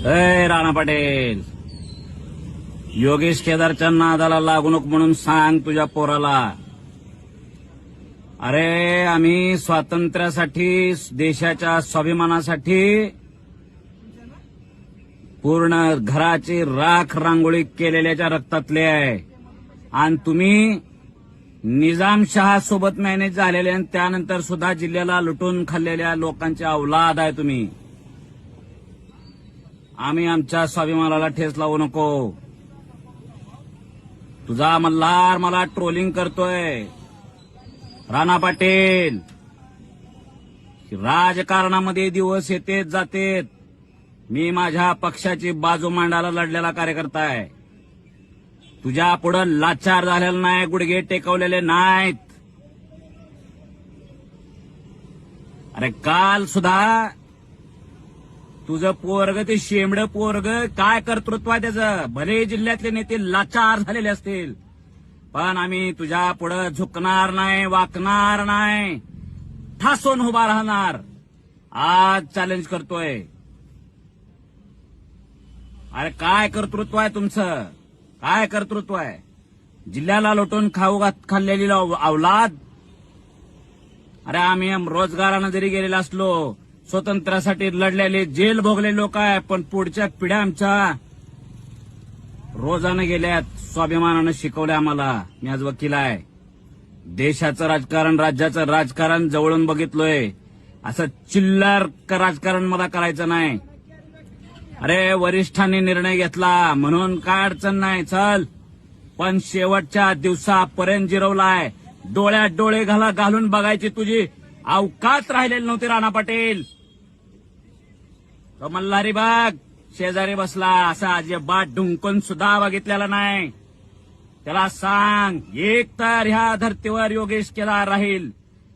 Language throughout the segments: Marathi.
ए राणा पाटील, योगेश केदारच्या नादाला लागू नको म्हणून सांग तुझ्या पोराला. अरे आम्ही स्वातंत्र्यासाठी, देशाच्या स्वाभिमानासाठी पूर्ण घराची राख रांगोळी केलेल्याच्या रक्तातले आहे. आणि तुम्ही निजामशहा सोबत मॅनेज झालेले आणि त्यानंतर सुद्धा जिल्ह्याला लुटून खाल्लेल्या लोकांचे औलाद आहे तुम्ही. आम्ही आमच्या स्वाभिमानाला ठेस लावू नको. तुझा मल्हार मला ट्रोलिंग करतोय. राणा पाटील, राजकारणामध्ये दिवस येतेच जातेत. मी माझ्या पक्षाची बाजू मांडायला लढलेला कार्यकर्ता आहे. तुझ्या पुढं लाचार झालेला नाही, गुडघे टेकवलेले नाहीत. अरे काल सुद्धा तुझं पोरग, ते शेंबड पोरग, काय कर्तृत्व आहे त्याचं. भले जिल्ह्यातले नेते लाचार झालेले असतील, पण आम्ही तुझ्या पुढं झुकणार नाही, वाकणार नाही, ठासून उभा राहणार. आज चॅलेंज करतोय. अरे काय कर्तृत्व आहे तुमचं, काय कर्तृत्व आहे. जिल्ह्याला लुटून खाल्लेली औलाद. अरे आम्ही रोजगारानं जरी गेलेला असलो, स्वातंत्र्यासाठी लढलेले, जेल भोगलेले लोक आहे, पण पुढच्या पिढ्या आमच्या रोजानं गेल्यात. स्वाभिमानानं शिकवलंय आम्हाला. मी आज वकील आहे. देशाचं राजकारण, राज्याचं राजकारण जवळून बघितलोय. असं चिल्लर राजकारण मला करायचं नाही. अरे वरिष्ठांनी निर्णय घेतला म्हणून काय अडचण नाही, चल. पण शेवटच्या दिवसापर्यंत जिरवलाय. डोळ्यात डोळे घालून बघायची तुझी अवकात राहिलेली नव्हती राणा पाटील. तो मल्हारी बाग शेजारी बसला, असा अजिबात ढुंकून सुद्धा बघितलेला नाही. त्याला सांग, एक तर ह्या धर्तीवर योगेश केदार राहील,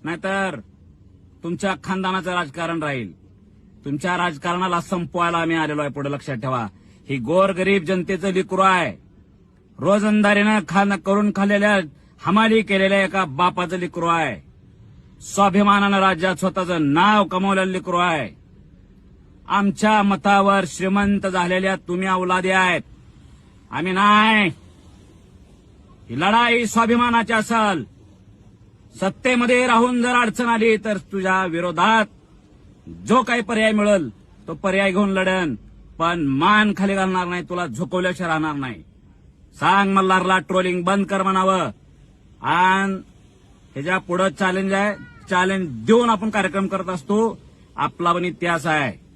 नाहीतर तुमच्या खानदानाचं राजकारण राहील. तुमच्या राजकारणाला संपवायला आम्ही आलेलो आहे. पुढे लक्षात ठेवा, ही गोरगरीब जनतेचं लेकरू आहे. रोजंदारीनं करून खाल्लेल्या, हमाली केलेल्या एका बापाचं लेकरू आहे. स्वाभिमानानं राज्यात स्वतःचं नाव कमवलेलं लेकरू आहे. आमच्या मतावर श्रीमंत झालेल्या तुम्ही औलादी आहेत, आम्ही नाही. ही लढाई स्वाभिमानाची असेल. सत्तेमध्ये राहून जर अडचण आली तर तुझ्या विरोधात जो काही पर्याय मिळेल तो पर्याय घेऊन लढन, पण मान खाली घालणार नाही. तुला झुकवल्याशिवाय राहणार नाही. सांग मल्हारला ट्रोलिंग बंद कर म्हणावं. आणि ह्याच्या पुढं चॅलेंज आहे. चॅलेंज देऊन आपण कार्यक्रम करत असतो. आपला पण इतिहास आहे.